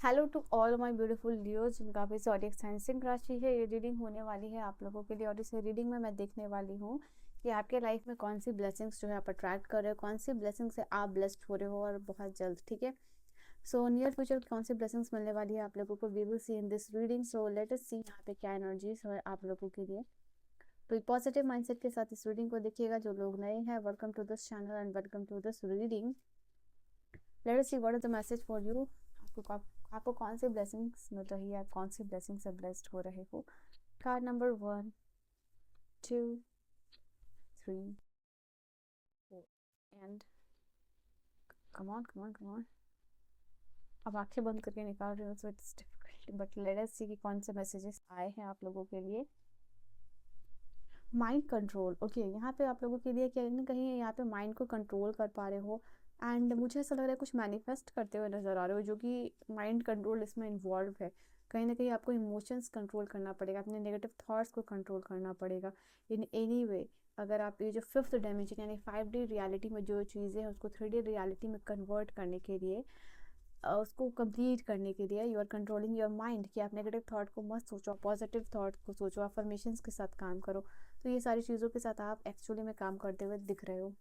Hello to all my beautiful Leos जिनका भी zodiac sign Singh राशि है। ये रीडिंग होने वाली है आप लोगों के लिए और इस रीडिंग में मैं देखने वाली हूँ कि आपके लाइफ में कौन सी ब्लेसिंग्स जो है आप अट्रैक्ट कर रहे हो, कौन सी ब्लेसिंग से आप ब्लेस्ड हो रहे हो और बहुत जल्द। ठीक है, सो नियर फ्यूचर कौन सी ब्लेसिंग्स मिलने वाली है आप लोगों को, we will see in this reading. So let us see यहाँ पे क्या एनर्जीज है आप लोगों के लिए। तो पॉजिटिव माइंडसेट के साथ इस रीडिंग को देखिएगा। जो लोग नए हैं, welcome to this channel and welcome to this reading. Let us see what is the message for you. आपको कौन सी ब्लेसिंग्स मिल रही है, आप कौन सी ब्लेसिंग से ब्लेस्ड हो रहे हो। Card number 1, 2, 3, 4 and come on come on come on. अब आंखें बंद करके निकाल रहे हो so it's difficult, but let us see कि कौन से मैसेजेस आए हैं आप लोगों के लिए। माइंड कंट्रोल, ओके, यहाँ पे आप लोगों के लिए कहीं ना कहीं यहाँ पे माइंड को कंट्रोल कर पा रहे हो। एंड मुझे ऐसा लग रहा है कुछ मैनिफेस्ट करते हुए नजर आ रहे हो, जो कि माइंड कंट्रोल इसमें इन्वॉल्व है। कहीं ना कहीं आपको इमोशंस कंट्रोल करना पड़ेगा, अपने नेगेटिव थॉट्स को कंट्रोल करना पड़ेगा इन एनी वे। अगर आप ये जो फिफ्थ डायमेंशन यानी 5D रियलिटी में जो चीज़ें हैं उसको 3D रियलिटी में कन्वर्ट करने के लिए, उसको कंप्लीट करने के लिए you are controlling your mind कि आप नेगेटिव थॉट को मत सोचो, पॉजिटिव थॉट को सोचो, अफर्मेशंस के साथ काम करो। तो ये सारी चीज़ों के साथ आप एक्चुअली में काम करते हुए दिख रहे हो।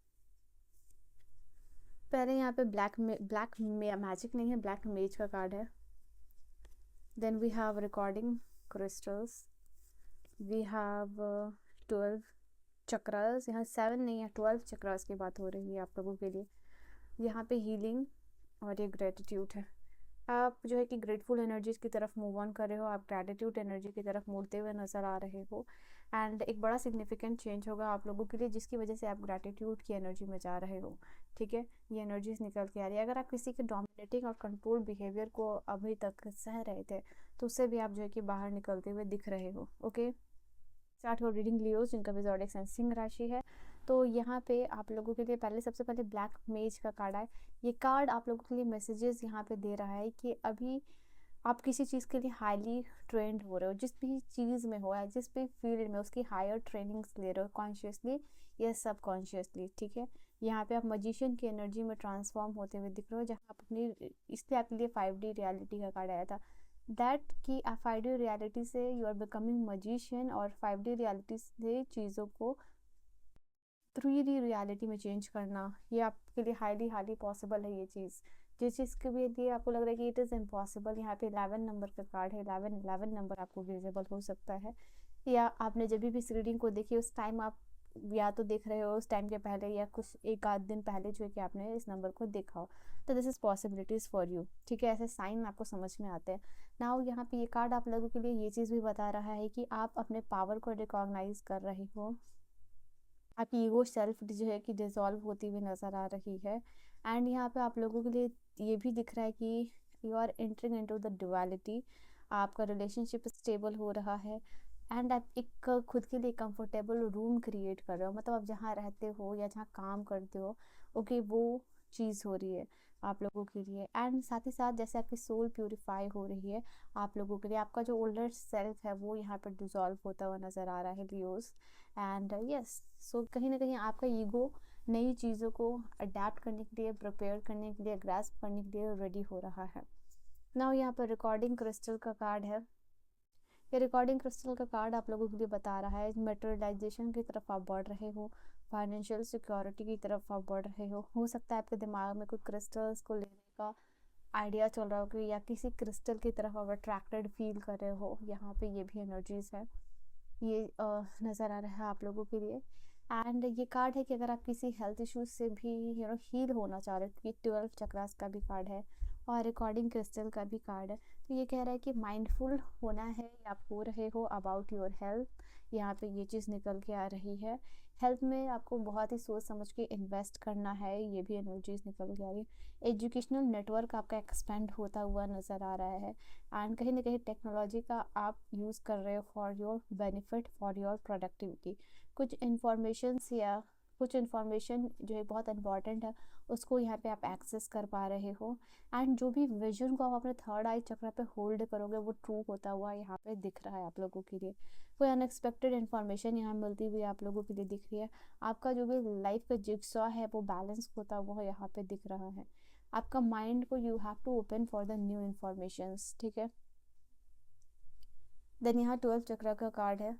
पहले यहाँ पे ब्लैक मैजिक नहीं है, ब्लैक मेज का कार्ड है। Then we have recording crystals, we have 12 chakras. यहाँ 7 नहीं है, 12 चक्रास की बात हो रही है आप लोगों के लिए। यहाँ पे हीलिंग और ये ग्रेटिट्यूड है। आप जो है कि ग्रेटफुल एनर्जीज की तरफ मूव ऑन कर रहे हो, आप ग्रेटिट्यूड एनर्जी की तरफ मुड़ते हुए नजर आ रहे हो। एंड एक बड़ा सिग्निफिकेंट चेंज होगा आप लोगों के लिए, जिसकी वजह से आप ग्रेटिट्यूड की एनर्जी में जा रहे हो। ठीक है, ये एनर्जीज निकल के आ रही है। अगर आप किसी के डोमिनेटिंग और कंट्रोल बिहेवियर को अभी तक सह रहे थे तो उससे भी आप जो है कि बाहर निकलते हुए दिख रहे हो। ओके, स्टार्ट हो रीडिंग लियोज जिनका भी ज़ोडिएक साइन सिंह राशि है। तो यहाँ पे आप लोगों के लिए पहले सबसे पहले ब्लैक मेज का कार्ड है। ये कार्ड आप लोगों के लिए मैसेजेस यहाँ पे दे रहा है कि अभी आप किसी चीज़ के लिए हाईली ट्रेंड हो रहे हो, जिस भी चीज़ में हो या जिस भी फील्ड में उसकी हायर ट्रेनिंग्स ले रहे हो, कॉन्शियसली या सबकॉन्शियसली। ठीक है, यहाँ पे आप मजिशियन की एनर्जी में ट्रांसफॉर्म होते हुए दिख रहे हो, जहाँ आप अपनी, इसलिए आपके लिए 5D रियलिटी का कार्ड आया था दैट कि आप 5D रियलिटी से यू आर बिकमिंग मजिशियन और 5D रियलिटी से चीज़ों को 3D रियलिटी में चेंज करना, ये आपके लिए हाईली हाईली पॉसिबल है। ये चीज़ जिस चीज़ के लिए आपको लग रहा है कि इट इज़ इम्पॉसिबल, यहाँ पे 11 नंबर का कार्ड है। 11 नंबर आपको विजिबल हो सकता है, या आपने जब भी इस रीडिंग को देखी उस टाइम आप या तो देख रहे हो उस टाइम के पहले या कुछ एक आध दिन पहले जो है कि आपने इस नंबर को देखा हो। तो this is possibilities for you. ठीक है, ऐसे साइन आपको समझ में आते हैं। नाउ यहाँ पे ये कार्ड आप लोगों के लिए ये चीज़ भी बता रहा है कि आप अपने पावर को रिकॉग्नाइज कर रहे हो। आपकी ईगो सेल्फ जो है कि डिसॉल्व होती हुई नज़र आ रही है। एंड यहाँ पे आप लोगों के लिए ये भी दिख रहा है कि you are entering into the duality. आपका रिलेशनशिप स्टेबल हो रहा है एंड आप एक खुद के लिए कंफर्टेबल रूम क्रिएट कर रहे हो, मतलब आप जहाँ रहते हो या जहाँ काम करते हो, ओके, वो चीज़ हो रही है आप लोगों के लिए। एंड साथ ही साथ जैसे आपकी सोल प्यूरिफाई हो रही है आप लोगों के लिए, आपका जो ओल्डर सेल्फ है वो यहाँ पर डिसॉल्व होता हुआ नज़र आ रहा है लियोस। एंड यस, सो कहीं ना कहीं आपका ईगो नई चीज़ों को अडेप्ट करने के लिए, प्रिपेयर करने के लिए, ग्रास्प करने के लिए रेडी हो रहा है। नाउ यहाँ पर रिकॉर्डिंग क्रिस्टल का कार्ड है। ये रिकॉर्डिंग क्रिस्टल का कार्ड आप लोगों के लिए बता रहा है मेटेरियलाइजेशन की तरफ आप बढ़ रहे हो, फाइनेंशियल सिक्योरिटी की तरफ आप बढ़ रहे हो सकता है आपके दिमाग में कोई क्रिस्टल्स को लेने का आइडिया चल रहा हो कि या किसी क्रिस्टल की तरफ आप अट्रैक्टेड फील कर रहे हो। यहाँ पे ये भी एनर्जीज है, ये नज़र आ रहा है आप लोगों के लिए। एंड ये कार्ड है कि अगर आप किसी हेल्थ इश्यूज से भी हील होना चाह रहे हो, क्योंकि 12 चक्रास का भी कार्ड है और रिकॉर्डिंग क्रिस्टल का भी कार्ड है, तो ये कह रहा है कि माइंडफुल होना है, आप हो रहे हो अबाउट योर हेल्थ। यहाँ पे ये चीज़ निकल के आ रही है। हेल्थ में आपको बहुत ही सोच समझ के इन्वेस्ट करना है, ये भी एनर्जीज निकल के आ रही है। एजुकेशनल नेटवर्क आपका एक्सपेंड होता हुआ नज़र आ रहा है एंड कहीं ना कहीं टेक्नोलॉजी का आप यूज़ कर रहे हो for your benefit, for your productivity. कुछ इंफॉर्मेशंस या कुछ इन्फॉर्मेशन जो है बहुत इंपॉर्टेंट है उसको यहाँ पे आप एक्सेस कर पा रहे हो। एंड जो भी विजन को आप अपने थर्ड आई चक्र पे होल्ड करोगे वो ट्रू होता हुआ यहाँ पे दिख रहा है आप लोगों के लिए। कोई अनएक्सपेक्टेड इन्फॉर्मेशन यहाँ मिलती हुई आप लोगों के लिए दिख रही है। आपका जो भी लाइफ का जिगसॉ है वो बैलेंस होता हुआ यहाँ पे दिख रहा है। आपका माइंड को you have to open for the new informations, ठीक है। देन यहाँ 12 चक्र का कार्ड है।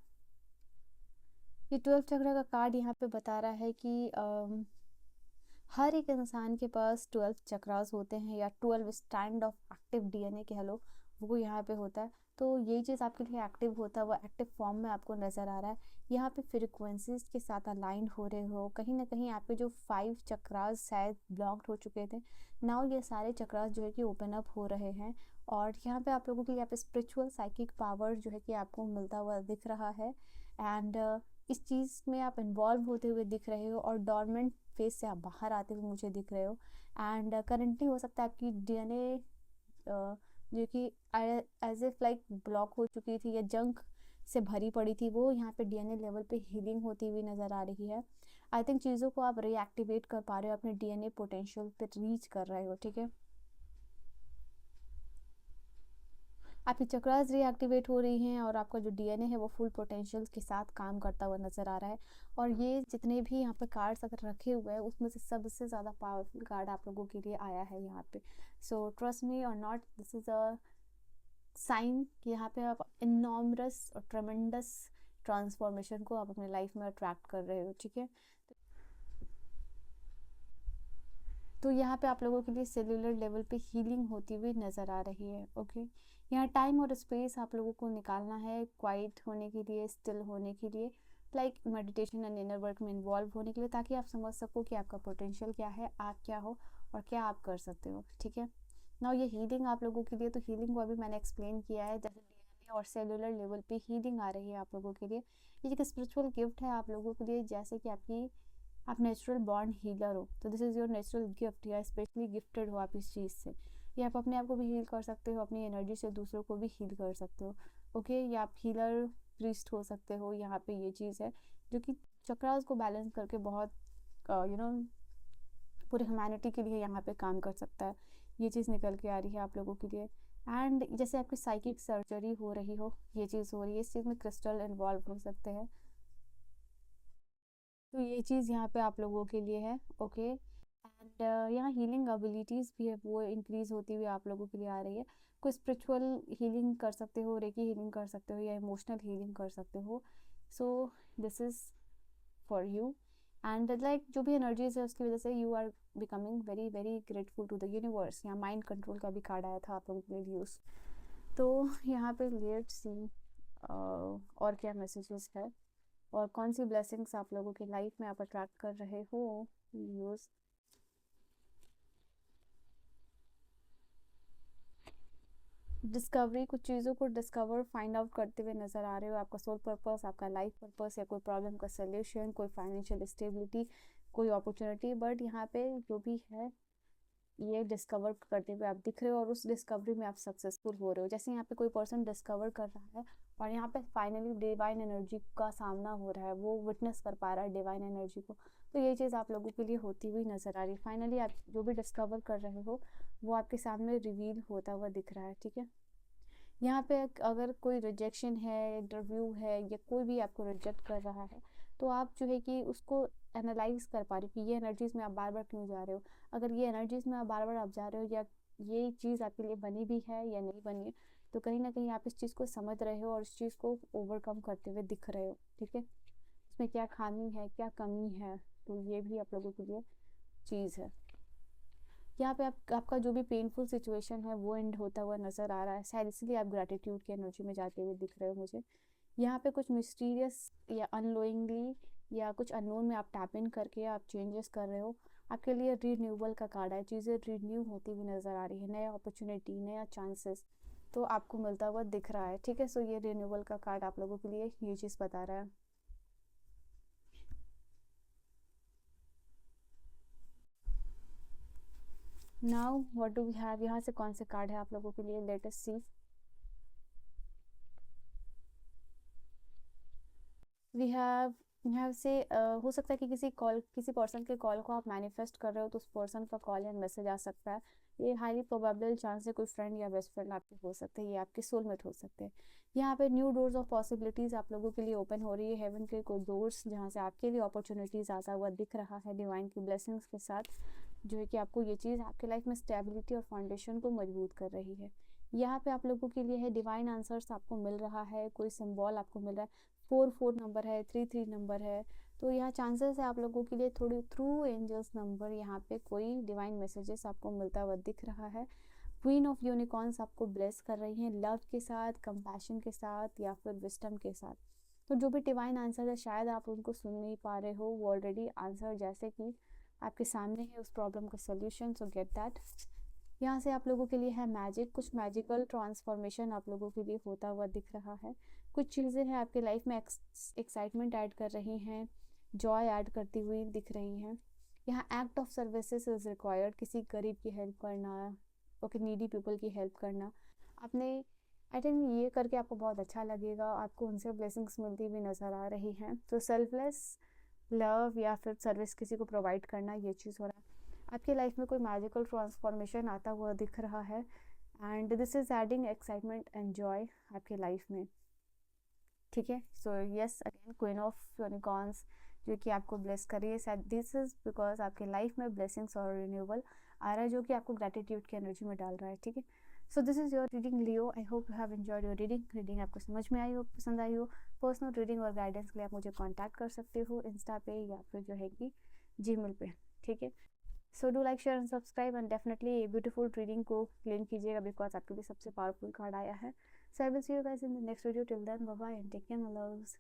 ये 12 चक्र का कार्ड यहाँ पे बता रहा है कि हर एक इंसान के पास 12 चक्रास होते हैं या 12 स्टैंड ऑफ एक्टिव डीएनए कह लो, वो यहाँ पे होता है। तो ये चीज़ आपके लिए एक्टिव होता है, वो एक्टिव फॉर्म में आपको नज़र आ रहा है। यहाँ पे फ्रिक्वेंसीज के साथ अलाइंड हो रहे हो। कहीं ना कहीं आपके जो 5 चक्रास शायद ब्लॉक्ड हो चुके थे, नाउ ये सारे चक्रास जो है कि ओपन अप हो रहे हैं। और यहाँ पे आप लोगों के लिए यहाँ पे स्पिरिचुअल साइकिक पावर जो है कि आपको मिलता हुआ दिख रहा है। एंड इस चीज़ में आप इन्वॉल्व होते हुए दिख रहे हो और डॉर्मेंट फेज से आप बाहर आते हुए मुझे दिख रहे हो। एंड करेंटली हो सकता है आपकी डीएनए जो कि एज इफ लाइक ब्लॉक हो चुकी थी या जंक से भरी पड़ी थी, वो यहाँ पे डीएनए लेवल पे हीलिंग होती हुई नज़र आ रही है। आई थिंक चीज़ों को आप रीएक्टिवेट कर पा रहे हो, अपने डीएनए पोटेंशियल पे रीच कर रहे हो, ठीक है। आपकी चक्रास रीएक्टिवेट हो रही हैं और आपका जो डीएनए है वो फुल पोटेंशियल के साथ काम करता हुआ नज़र आ रहा है। और ये जितने भी यहाँ पे कार्ड्स अगर रखे हुए हैं उसमें से सबसे ज़्यादा पावरफुल कार्ड आप लोगों के लिए आया है यहाँ पे। सो ट्रस्ट मी और not, this is a sign कि यहाँ पे आप इनॉर्मस और ट्रेमेंडस ट्रांसफॉर्मेशन को आप अपने लाइफ में अट्रैक्ट कर रहे हो, ठीक है। तो यहाँ पे आप लोगों के लिए सेलुलर लेवल पे हीलिंग होती हुई नज़र आ रही है, ओके। यहाँ टाइम और स्पेस आप लोगों को निकालना है क्वाइट होने के लिए, स्टिल होने के लिए, like meditation and inner work में इन्वॉल्व होने के लिए, ताकि आप समझ सको कि आपका पोटेंशियल क्या है, आप क्या हो और क्या आप कर सकते हो, ठीक है ना। ये हीलिंग आप लोगों के लिए, तो हीलिंग को अभी मैंने एक्सप्लेन किया है, जैसे डीएनए और सेलुलर लेवल पे हीलिंग आ रही है आप लोगों के लिए। ये एक स्पिरिचुअल गिफ्ट है आप लोगों के लिए, जैसे कि आप नेचुरल बॉर्न हीलर हो, तो this is your natural gift, या स्पेशली गिफ्टेड हो आप इस चीज़ से। या आप अपने आप को भी हील कर सकते हो, अपनी एनर्जी से दूसरों को भी हील कर सकते हो, ओके। या आप हीलर प्रीस्ट हो सकते हो। यहाँ पे ये चीज़ है जो कि चक्रास को बैलेंस करके बहुत पूरे ह्यूमैनिटी के लिए यहाँ पे काम कर सकता है। ये चीज़ निकल के आ रही है आप लोगों के लिए। एंड जैसे आपकी साइकिक सर्जरी हो रही हो, ये चीज़ हो रही है, इस चीज़ में क्रिस्टल इन्वॉल्व हो सकते हैं। तो ये चीज़ यहाँ पे आप लोगों के लिए है, ओके। एंड यहाँ हीलिंग एबिलिटीज़ भी है, वो इंक्रीज होती हुई आप लोगों के लिए आ रही है। कोई स्पिरिचुअल हीलिंग कर सकते हो, रेकी हीलिंग कर सकते हो, या इमोशनल हीलिंग कर सकते हो। So this is for you. And like जो भी एनर्जीज है उसकी वजह से you are becoming very very grateful to the universe. यहाँ माइंड कंट्रोल का भी कार्ड आया था आप लोगों के लिए यूज़। तो यहाँ पे लेट्स सी और क्या मैसेजेस है और कौन सी ब्लेसिंग्स आप लोगों की लाइफ में आप अट्रैक्ट कर रहे हो यूज़। डिस्कवरी, कुछ चीज़ों को डिस्कवर फाइंड आउट करते हुए नज़र आ रहे हो। आपका सोल पर्पस, आपका लाइफ पर्पस, या कोई प्रॉब्लम का सोल्यूशन, कोई फाइनेंशियल स्टेबिलिटी, कोई अपॉर्चुनिटी। बट यहाँ पे जो भी है ये डिस्कवर करते हुए आप दिख रहे हो और उस डिस्कवरी में आप सक्सेसफुल हो रहे हो। जैसे यहाँ पे कोई पर्सन डिस्कवर कर रहा है और यहाँ पे फाइनली डिवाइन एनर्जी का सामना हो रहा है, वो विटनेस कर पा रहा है डिवाइन एनर्जी को। तो ये चीज़ आप लोगों के लिए होती हुई नज़र आ रही है। फाइनली आप जो भी डिस्कवर कर रहे हो वो आपके सामने रिवील होता हुआ दिख रहा है, ठीक है। यहाँ पे अगर कोई रिजेक्शन है, इंटरव्यू है, या कोई भी आपको रिजेक्ट कर रहा है, तो आप जो है कि उसको एनालाइज कर पा रहे हो कि ये एनर्जीज में आप बार बार क्यों जा रहे हो। अगर ये एनर्जीज में आप बार बार जा रहे हो, या ये चीज़ आपके लिए बनी भी है या नहीं बनी है, तो कहीं ना कहीं आप इस चीज़ को समझ रहे हो और इस चीज़ को ओवरकम करते हुए दिख रहे हो, ठीक है। इसमें क्या खामी है, क्या कमी है, तो ये भी आप लोगों के लिए चीज़ है। यहाँ पे आपका जो भी पेनफुल सिचुएशन है वो एंड होता हुआ नज़र आ रहा है, शायद इसलिए आप ग्रैटिट्यूड की एनर्जी में जाते हुए दिख रहे हो मुझे। यहाँ पे कुछ मिस्टीरियस या अनलोइंगली या कुछ अननोन में आप टैप इन करके आप चेंजेस कर रहे हो। आपके लिए रिन्यूअल का कार्ड है, चीज़ें रिन्यू होती हुई नज़र आ रही है, नया अपॉर्चुनिटी, नया चांसेस तो आपको मिलता हुआ दिख रहा है, ठीक है। सो ये रिन्यूअल का कार्ड आप लोगों के लिए ये चीज़ बता रहा है। Now what do we have, यहाँ से कौन से कार्ड है आप लोगों के लिए, let us see. We have यहाँ से हो सकता है कि किसी पर्सन के कॉल को आप मैनिफेस्ट कर रहे हो तो उस पर्सन का कॉल या मैसेज आ सकता है। ये हाईली प्रोबेबल चांस है कोई फ्रेंड या बेस्ट फ्रेंड आपके हो सकते हैं, ये आपके सोलमेट हो सकते हैं। यहाँ पे न्यू डोर्स ऑफ पॉसिबिलिटीज़ आप लोगों के लिए ओपन हो रही है, हेवन के कोई डोर्स जहाँ से आपके लिए अपॉर्चुनिटीज़ आता हुआ दिख रहा है डिवाइन की ब्लेसिंग्स के साथ, जो है कि आपको ये चीज़ आपके लाइफ में स्टेबिलिटी और फाउंडेशन को मजबूत कर रही है। यहाँ पे आप लोगों के लिए है डिवाइन आंसर्स आपको मिल रहा है, कोई सिंबल आपको मिल रहा है, 4 नंबर है, 3 नंबर है, तो यहाँ चांसेस है आप लोगों के लिए थोड़ी थ्रू एंजल्स नंबर यहाँ पे कोई डिवाइन मैसेजेस आपको मिलता हुआ दिख रहा है। क्वीन ऑफ यूनिकॉर्न्स आपको ब्लेस कर रही हैं लव के साथ, कंपैशन के साथ या फिर विस्डम के साथ। तो जो भी डिवाइन आंसर है शायद आप उनको सुन नहीं पा रहे हो, वो ऑलरेडी आंसर जैसे कि आपके सामने है उस प्रॉब्लम का सोल्यूशन, सो गेट दैट। यहाँ से आप लोगों के लिए है मैजिक, कुछ मैजिकल ट्रांसफॉर्मेशन आप लोगों के लिए होता हुआ दिख रहा है। कुछ चीज़ें हैं आपके लाइफ में एक्साइटमेंट ऐड कर रही हैं, जॉय ऐड करती हुई दिख रही हैं। यहाँ act of services is required, किसी गरीब की हेल्प करना, ओके नीडी पीपल की हेल्प करना। आपने आई थिंक ये करके आपको बहुत अच्छा लगेगा, आपको उनसे ब्लेसिंग्स मिलती हुई नज़र आ रही हैं। तो सेल्फलेस लव या फिर सर्विस किसी को प्रोवाइड करना, ये चीज़ हो रहा है। आपकी लाइफ में कोई मैजिकल ट्रांसफॉर्मेशन आता हुआ दिख रहा है and this is adding excitement and Joy आपके लाइफ में। ठीक है, so yes again queen of unicorns जो कि आपको ब्लेस कर रही है, दिस इज़ बिकॉज आपके लाइफ में ब्लेसिंग्स और रिन्यूअल आ रहा है जो कि आपको ग्रेटिट्यूड की एनर्जी में डाल रहा है। ठीक है, सो this is your reading Leo. I hope you have enjoyed your reading आपको समझ में आई हो, पसंद आई हो। पर्सनल रीडिंग और गाइडेंस के लिए आप मुझे कॉन्टैक्ट कर सकते हो इंस्टा पे या फिर जो है कि जीमेल पे। ठीक है, so do like share and subscribe and definitely ये ब्यूटीफुल रीडिंग को क्लेम कीजिएगा बिकॉज आपके लिए सबसे पावरफुल कार्ड आया है। So I will see you guys in the next video, till then bye bye and take care my loves.